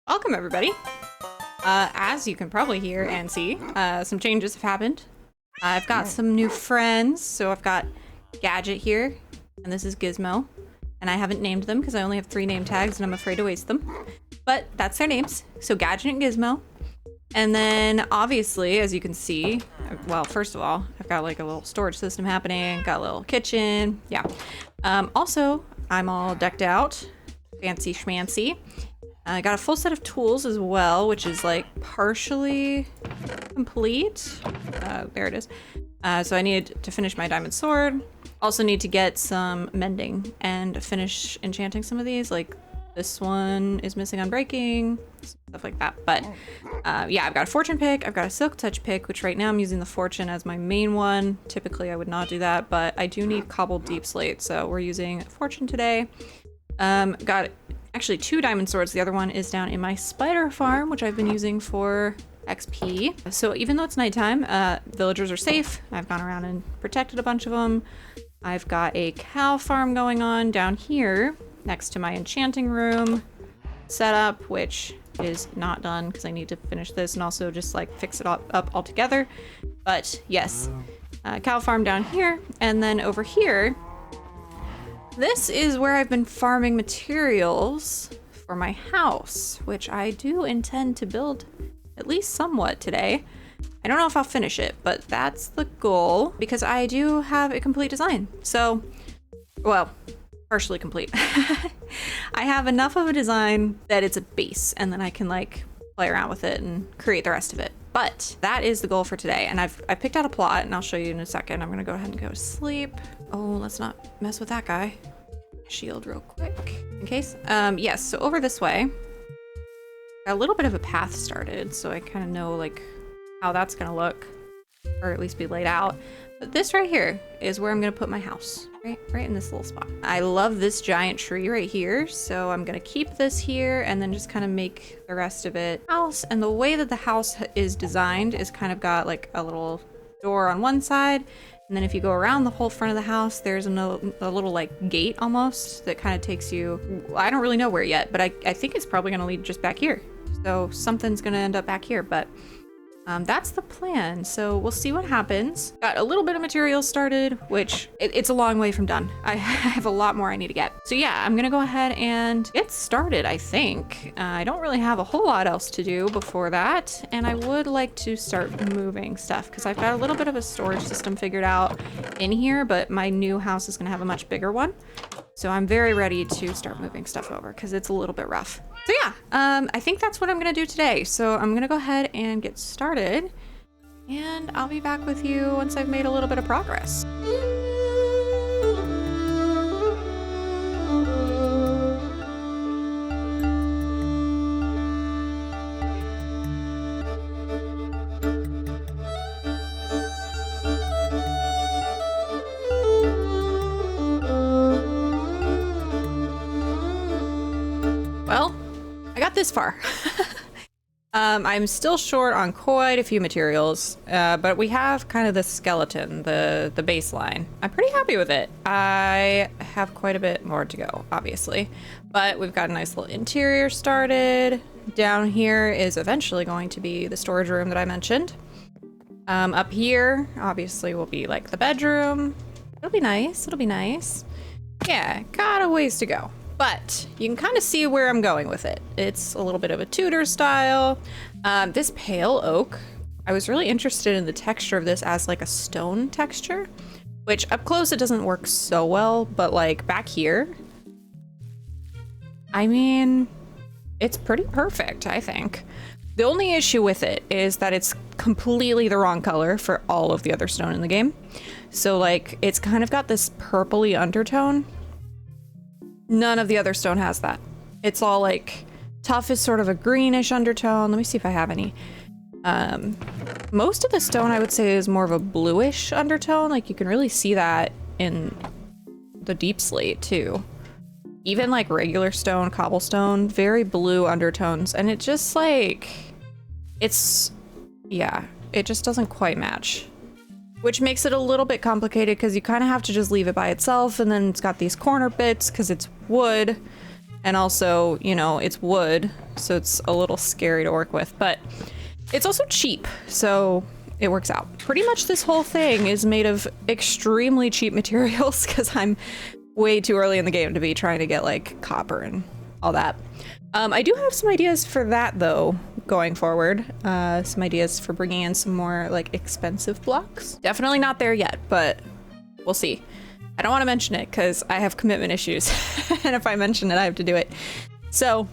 Welcome everybody. As you can probably hear and see, some changes have happened. I've got some new friends, so I've got Gadget here, and this is Gizmo. And I haven't named them because I only have 3 name tags and I'm afraid to waste them. But that's their names. So Gadget and Gizmo. And then obviously, as you can see, well, first of all, I've got like a little storage system happening, got a little kitchen, yeah. Also, I'm all decked out, fancy schmancy. I got a full set of tools as well, which is like partially complete. There it is. So I need to finish my diamond sword. Also need to get some mending and finish enchanting some of these. Like this one is missing on breaking, stuff like that. But yeah, I've got a fortune pick. I've got a silk touch pick, which right now I'm using the fortune as my main one. Typically I would not do that, but I do need cobbled deep slate. So we're using fortune today. Got actually 2 diamond swords. The other one is down in my spider farm, which I've been using for XP. So even though it's nighttime, villagers are safe. I've gone around and protected a bunch of them. I've got a cow farm going on down here next to my enchanting room setup, which is not done because I need to finish this and also just like fix it up all together. But yes, cow farm down here. And then over here, this is where I've been farming materials for my house, which I do intend to build at least somewhat today. I don't know if I'll finish it, but that's the goal because I do have a complete design. So, well, partially complete. I have enough of a design that it's a base and then I can like play around with it and create the rest of it. But that is the goal for today. And I picked out a plot and I'll show you in a second. I'm gonna go ahead and go to sleep. Oh, let's not mess with that guy. Shield real quick in case. Yes, so over this way, got a little bit of a path started, so I kind of know like how that's gonna look, or at least be laid out. But this right here is where I'm gonna put my house, right in this little spot. I love this giant tree right here, so I'm gonna keep this here and then just kind of make the rest of it house. And the way that the house is designed is kind of got like a little door on one side, and then if you go around the whole front of the house, there's a little like gate almost that kind of takes you, I don't really know where yet, but I think it's probably gonna lead just back here. So something's gonna end up back here, but that's the plan. So we'll see what happens. Got a little bit of material started, which it's a long way from done. I have a lot more I need to get. So yeah, I'm gonna go ahead and get started, I think. I don't really have a whole lot else to do before that. And I would like to start moving stuff because I've got a little bit of a storage system figured out in here, but my new house is gonna have a much bigger one. So I'm very ready to start moving stuff over because it's a little bit rough. So yeah, I think that's what I'm gonna do today. So I'm gonna go ahead and get started and I'll be back with you once I've made a little bit of progress. Well, I got this far. I'm still short on quite a few materials, but we have kind of the skeleton, the baseline. I'm pretty happy with it. I have quite a bit more to go, obviously, but we've got a nice little interior started. Down here is eventually going to be the storage room that I mentioned. Up here, obviously, will be like the bedroom. It'll be nice. It'll be nice. Yeah, got a ways to go. But you can kind of see where I'm going with it. It's a little bit of a Tudor style. This pale oak, I was really interested in the texture of this as like a stone texture, which up close it doesn't work so well, but like back here, I mean, it's pretty perfect, I think. The only issue with it is that it's completely the wrong color for all of the other stone in the game. So like, it's kind of got this purpley undertone. None of the other stone has that. It's all like, tough is sort of a greenish undertone. Let me see if I have any. Most of the stone I would say is more of a bluish undertone. Like you can really see that in the deep slate too. Even like regular stone, cobblestone, very blue undertones. And it just like, yeah, it just doesn't quite match. Which makes it a little bit complicated because you kind of have to just leave it by itself, and then it's got these corner bits because it's wood. And also, you know, it's wood, so it's a little scary to work with, but it's also cheap, so it works out. Pretty much this whole thing is made of extremely cheap materials because I'm way too early in the game to be trying to get like copper and all that. I do have some ideas for that though, going forward. Some ideas for bringing in some more like expensive blocks. Definitely not there yet, but we'll see. I don't want to mention it because I have commitment issues and if I mention it, I have to do it. So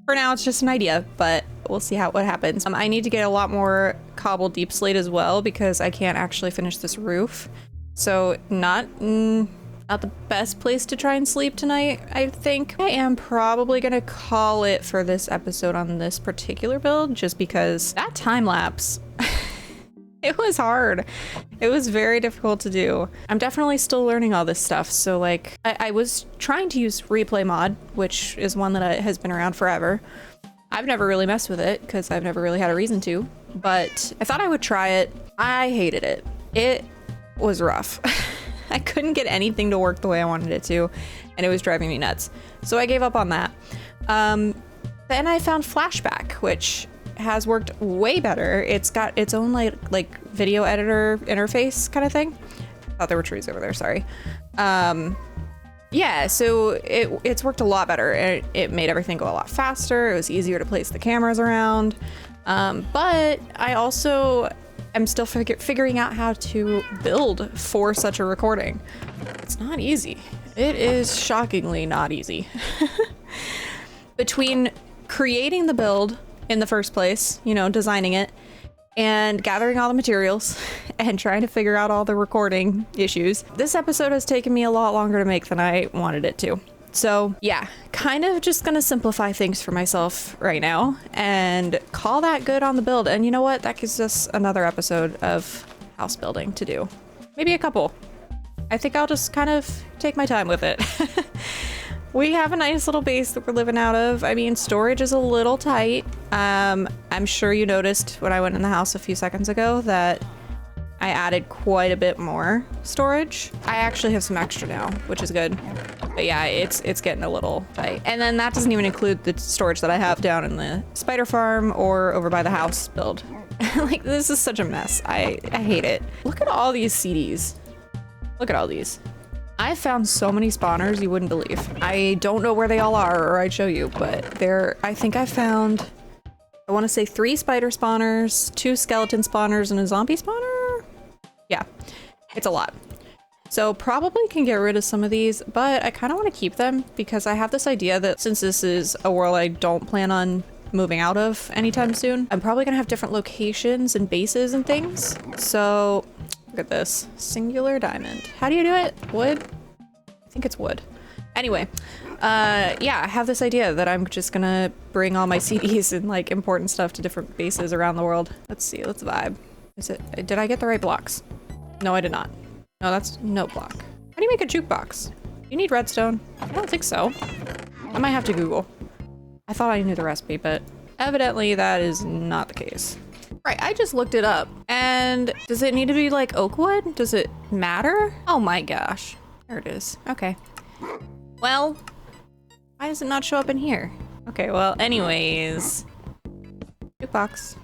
for now, it's just an idea, but we'll see what happens. I need to get a lot more cobble deep slate as well because I can't actually finish this roof. So not the best place to try and sleep tonight, I think. I am probably gonna call it for this episode on this particular build just because that time lapse, it was hard. It was very difficult to do. I'm definitely still learning all this stuff. So like I was trying to use replay mod, which is one that has been around forever. I've never really messed with it because I've never really had a reason to, but I thought I would try it. I hated it. It was rough. I couldn't get anything to work the way I wanted it to, and it was driving me nuts. So I gave up on that. Then I found Flashback, which has worked way better. It's got its own like video editor interface kind of thing. I thought there were trees over there, sorry. Yeah, so it's worked a lot better. It made everything go a lot faster. It was easier to place the cameras around. But I also am still figuring out how to build for such a recording. It's not easy. It is shockingly not easy. Between creating the build in the first place, you know, designing it, and gathering all the materials and trying to figure out all the recording issues, this episode has taken me a lot longer to make than I wanted it to. So yeah, kind of just gonna simplify things for myself right now and call that good on the build. And you know what? That gives us another episode of house building to do. Maybe a couple. I think I'll just kind of take my time with it. We have a nice little base that we're living out of. I mean, storage is a little tight. I'm sure you noticed when I went in the house a few seconds ago that I added quite a bit more storage. I actually have some extra now, which is good. But yeah, it's getting a little tight. And then that doesn't even include the storage that I have down in the spider farm or over by the house build. Like, this is such a mess. I hate it. Look at all these CDs. Look at all these. I found so many spawners you wouldn't believe. I don't know where they all are or I'd show you, but I think I found, I want to say 3 spider spawners, 2 skeleton spawners, and a zombie spawner? Yeah, it's a lot. So probably can get rid of some of these, but I kind of want to keep them because I have this idea that since this is a world I don't plan on moving out of anytime soon, I'm probably gonna have different locations and bases and things. So look at this, singular diamond. How do you do it? Wood? I think it's wood. Anyway, yeah, I have this idea that I'm just gonna bring all my CDs and like important stuff to different bases around the world. Let's see, let's vibe. Did I get the right blocks? No, I did not. No, that's no block. How do you make a jukebox? Do you need redstone? I don't think so. I might have to Google. I thought I knew the recipe, but evidently that is not the case. Right, I just looked it up. And does it need to be like oak wood? Does it matter? Oh my gosh. There it is. Okay. Well, why does it not show up in here? Okay, well, anyways. Jukebox.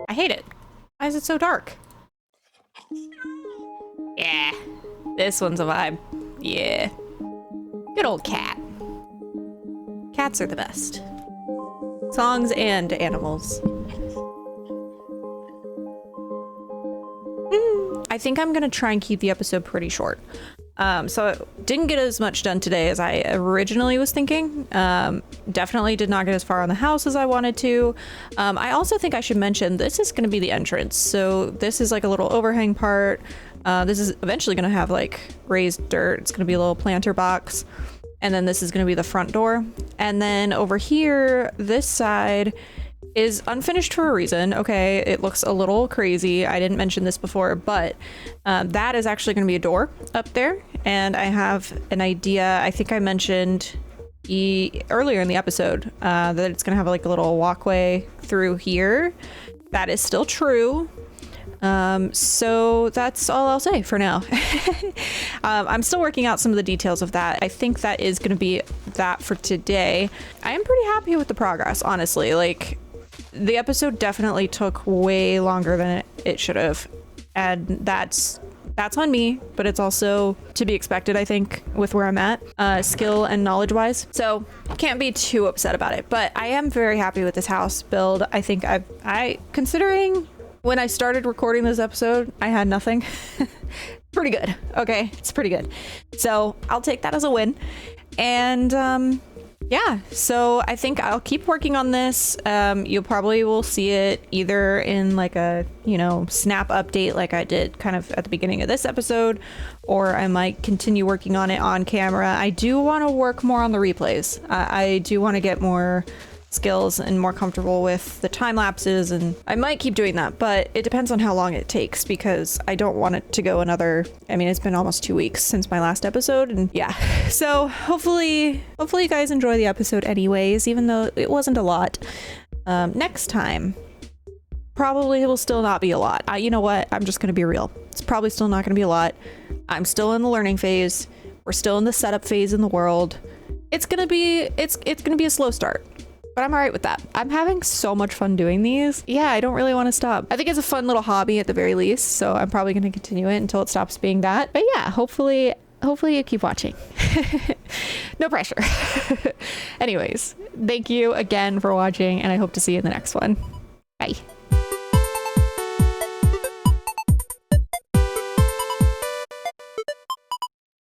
I hate it. Why is it so dark? Yeah, this one's a vibe. Yeah. Good old cat. Cats are the best. Songs and animals. I think I'm gonna try and keep the episode pretty short. So I didn't get as much done today as I originally was thinking. Definitely did not get as far on the house as I wanted to. I also think I should mention this is going to be the entrance. So this is like a little overhang part. This is eventually going to have like raised dirt. It's going to be a little planter box. And then this is going to be the front door. And then over here, this side is unfinished for a reason. Okay, it looks a little crazy. I didn't mention this before, but that is actually going to be a door up there. And I have an idea. I think I mentioned earlier in the episode that it's gonna have like a little walkway through here. That is still true. So that's all I'll say for now. I'm still working out some of the details of that. I think that is going to be that for today. I am pretty happy with the progress, honestly. Like, the episode definitely took way longer than it should have. And that's on me, but it's also to be expected, I think, with where I'm at, skill and knowledge wise. So can't be too upset about it, but I am very happy with this house build. I think considering when I started recording this episode, I had nothing. Pretty good. Okay, it's pretty good. So I'll take that as a win. And yeah, so I think I'll keep working on this. You probably will see it either in like a, snap update like I did kind of at the beginning of this episode, or I might continue working on it on camera. I do want to work more on the replays. I do want to get more skills and more comfortable with the time lapses, and I might keep doing that, but it depends on how long it takes, because I don't want it to go another, it's been almost 2 weeks since my last episode, and yeah. So hopefully you guys enjoy the episode anyways, even though it wasn't a lot. Next time probably it will still not be a lot. You know what, I'm just gonna be real. It's probably still not gonna be a lot. I'm still in the learning phase. We're still in the setup phase in the world. It's gonna be a slow start, but I'm all right with that. I'm having so much fun doing these. Yeah, I don't really want to stop. I think it's a fun little hobby at the very least, so I'm probably going to continue it until it stops being that. But yeah, hopefully you keep watching. No pressure. Anyways, thank you again for watching, and I hope to see you in the next one. Bye.